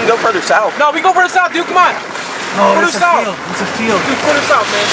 can go further south. No, we go further south, dude. Come on. Oh, it's a field. It's a field. Dude, further south, man.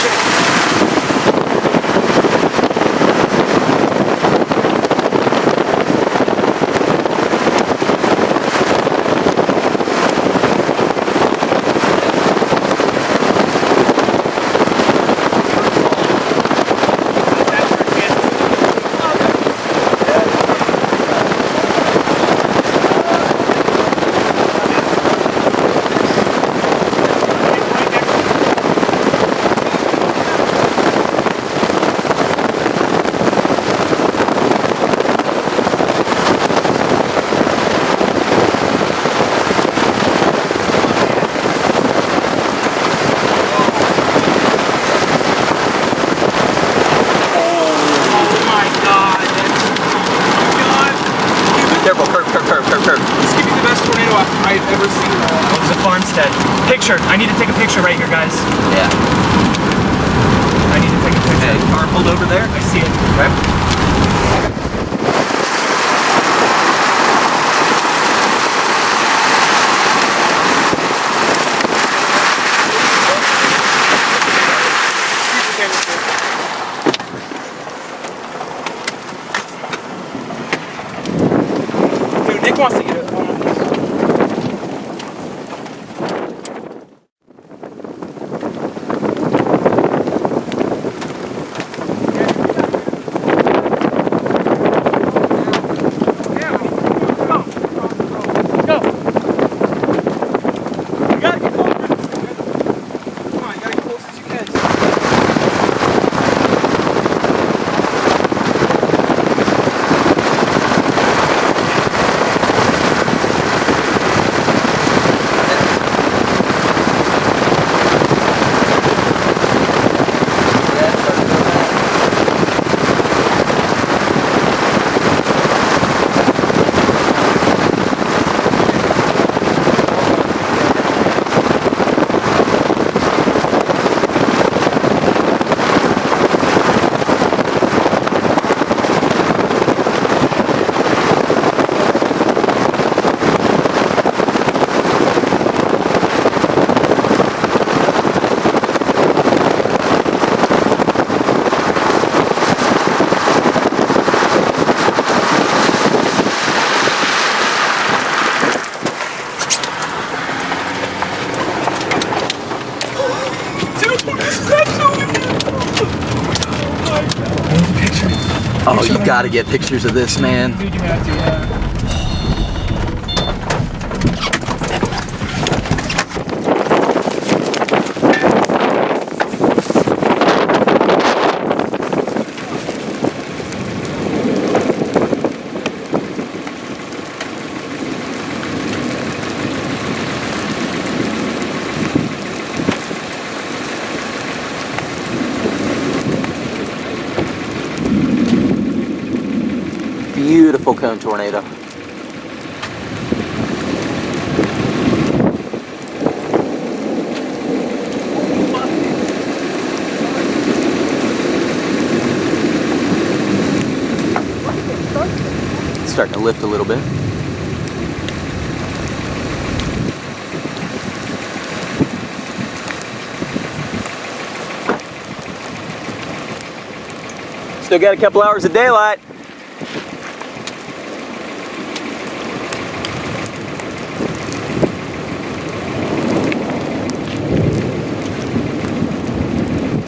I've ever seen. It was a farmstead. Picture. I need to take a picture right here, guys. Yeah. I need to take a picture. Hey, car pulled over there. I see it. Right. Dude, Nick wants to get it. Oh, you gotta get pictures of this, man. Dude, you have to, yeah. Beautiful cone tornado. It's starting to lift a little bit. Still got a couple hours of daylight.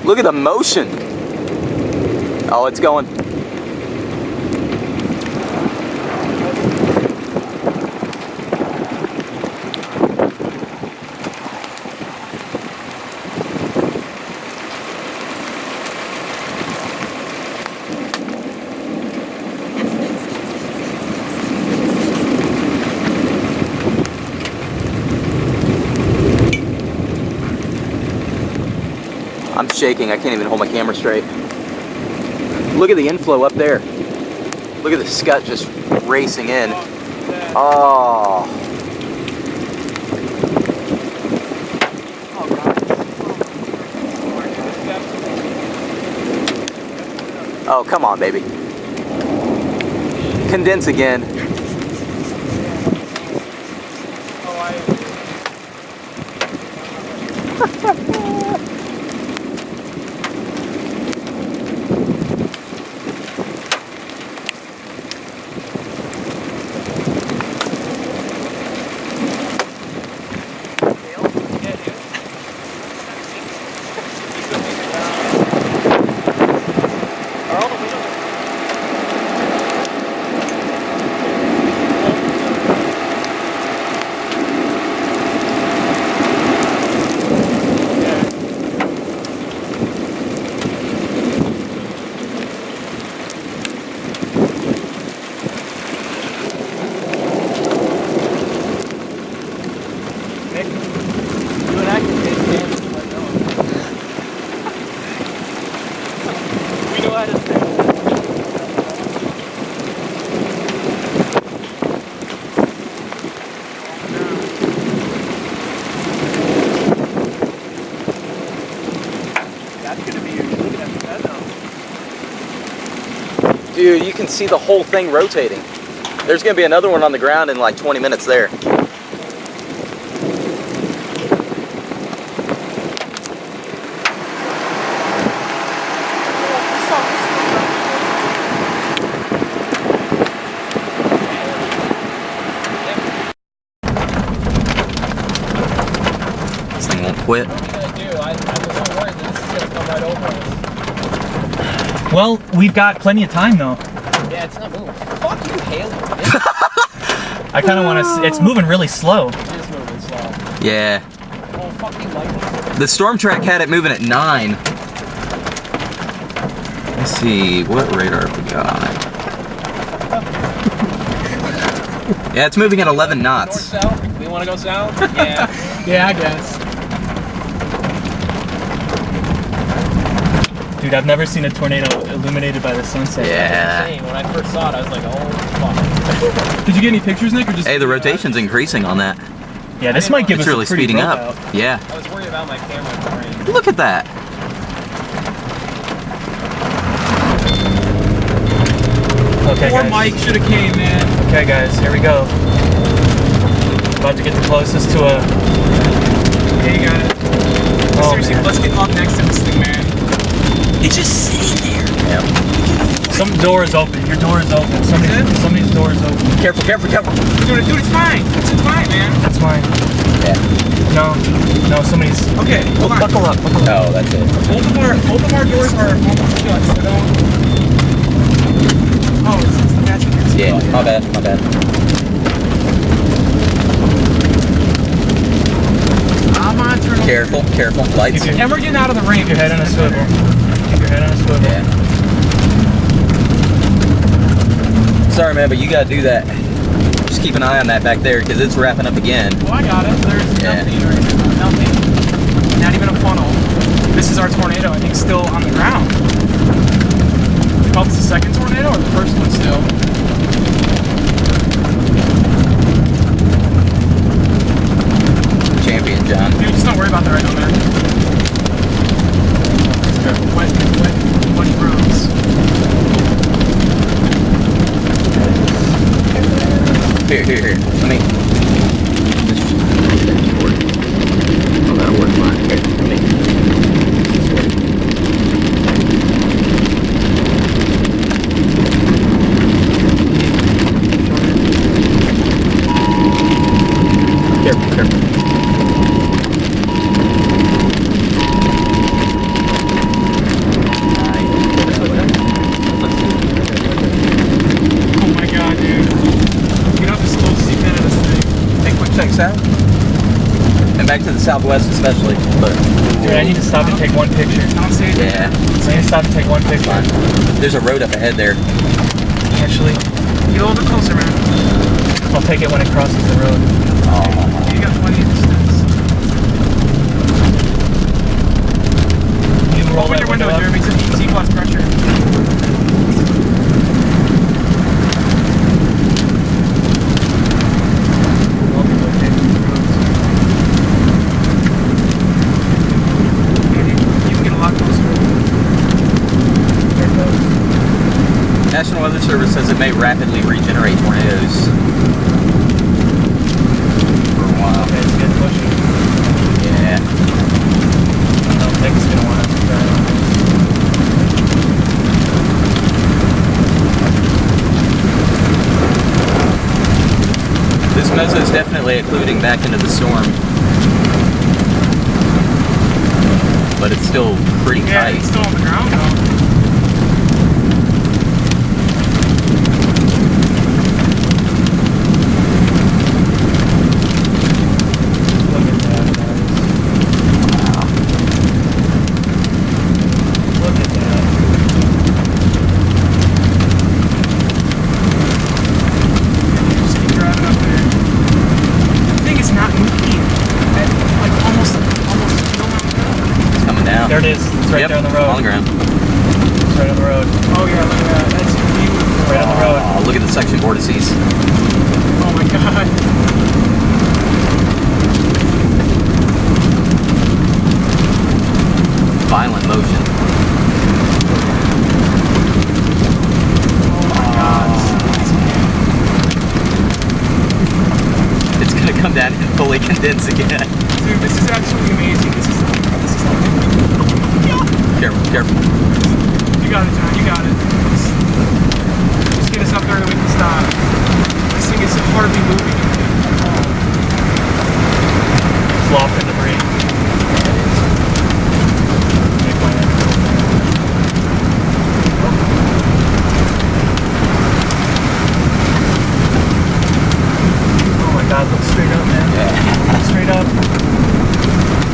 Look at the motion. Oh, it's going. I'm shaking, I can't even hold my camera straight. Look at the inflow up there. Look at the scud just racing in. Oh. Oh, come on, baby. Condense again. Dude, you can see the whole thing rotating. There's gonna be another one on the ground in like 20 minutes there. This thing won't quit. What are you gonna do? I was worried that this is gonna come right over us. Well, we've got plenty of time though. Yeah, it's not moving. Fuck you, Haley. I kind of want to. It's moving really slow. It is moving slow. Yeah. Oh, fucking light. The storm track had it moving at 9. Let's see, what radar have we got? Yeah, it's moving at 11 knots. North, south? We want to go south? Yeah. Yeah, I guess. Dude, I've never seen a tornado illuminated by the sunset. Yeah. Insane. When I first saw it, I was like, oh, fuck. Did you get any pictures, Nick, or just? Hey, the rotation's increasing on that. Yeah, this might give It's us really a pretty speeding up. blowout. Yeah. I was worried about my camera brain. Look at that. Okay, Poor guys. Mike should have came, man. Okay, guys, here we go. About to get the closest to a. Okay, you got it. Oh, Seriously, man. let's get up next to this thing, man. It's just sitting there. Yeah. Some door is open. Your door is open. Somebody's door is open. Careful, careful, careful. Dude, it's fine. It's fine, man. That's fine. Yeah. No, somebody's. Okay, hold on. Buckle up. Buckle up. Oh, that's it. Both of our doors are almost shut, so don't. Oh, it's the catch against. Yeah, my bad, my bad. I'm on turn. Careful, careful. Lights. Keep your- And we're getting out of the rain. Keep your head on a swivel. Keep your head on a swivel. Yeah. Sorry, man, but you gotta do that. Just keep an eye on that back there, because it's wrapping up again. Oh, I got it. There's Yeah. nothing right now. Nothing. Not even a funnel. This is our tornado, I think, still on the ground. Oh, it's the second tornado or the first one still? Champion, John. Dude, just don't worry about that right now, man. Wet roads. Here. Let me. Oh, that'll work fine. Here, let me. Careful. Oh my god, dude. Get up as close as you can to this thing. Take quick check south. And back to the southwest especially. But Dude, I need to stop and take one picture. I don't see it. yeah. I need to stop and take one picture. There's a road up ahead there. Actually, Get a little bit closer, man. I'll take it when it crosses the road. Oh. You got plenty of distance. You can roll Open that your window, up. Jeremy, so you can see plus pressure. You can get a lot closer. National Weather Service says it may rapidly regenerate tornadoes. For a while. Okay, it's getting pushy. Yeah. This mezzo is definitely occluding back into the storm. But it's still pretty Yeah, tight. it's still on the ground though. Look at that, guys. Wow. Look at that. Just keep driving up there. The thing is not moving at like almost no amount of ground. It's coming down. There it is. It's right Yep, there on the road. on the ground. It's right on the road. Oh yeah, look at that. That's beautiful. Right on the road. Oh, look at the section vortices. Oh my god. Violent motion. Oh my god. It's gonna come down and fully condense again. Dude, this is absolutely amazing. This is Careful, careful. You got it, John. You got it. Just get us up there and we can stop. This thing is hardly moving. It's loft and debris. Make my head go there. Oh my god, look straight up, man. Yeah. Straight up.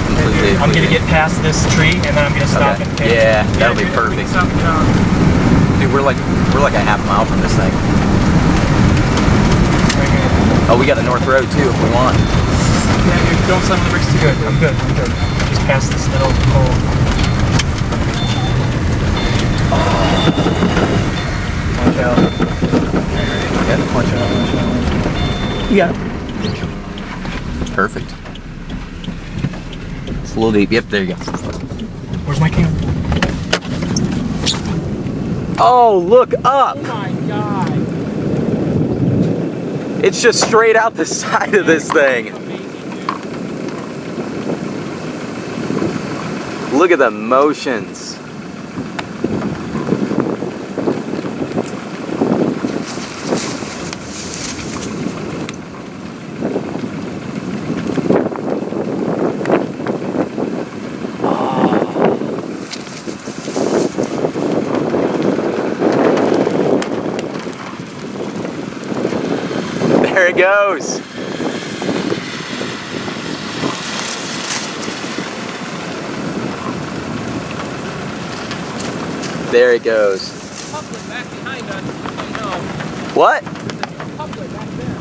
Completely. I'm gonna get past this tree and then I'm gonna stop Okay. and pick. Yeah, that'll be We can perfect. stop and get out. Dude, we're like a half mile from this thing. Right here. Oh, we got a north road too if we want. Yeah, dude, don't slam on the brakes too good. I'm good. I'm good. Just past this little hole. Watch out. Yeah. Watch out. Watch out. You got it. Perfect. It's a little deep. Yep, there you go. Where's my camera? Oh, look up! Oh my god. It's just straight out the side of this thing. Amazing, dude. Look at the motions. There it goes. There it goes. Couplet back behind us. You know, What? couplet back there.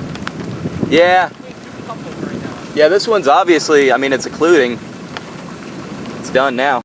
Yeah. Can't do couplet right now. Yeah, this one's obviously, I mean, it's occluding. It's done now.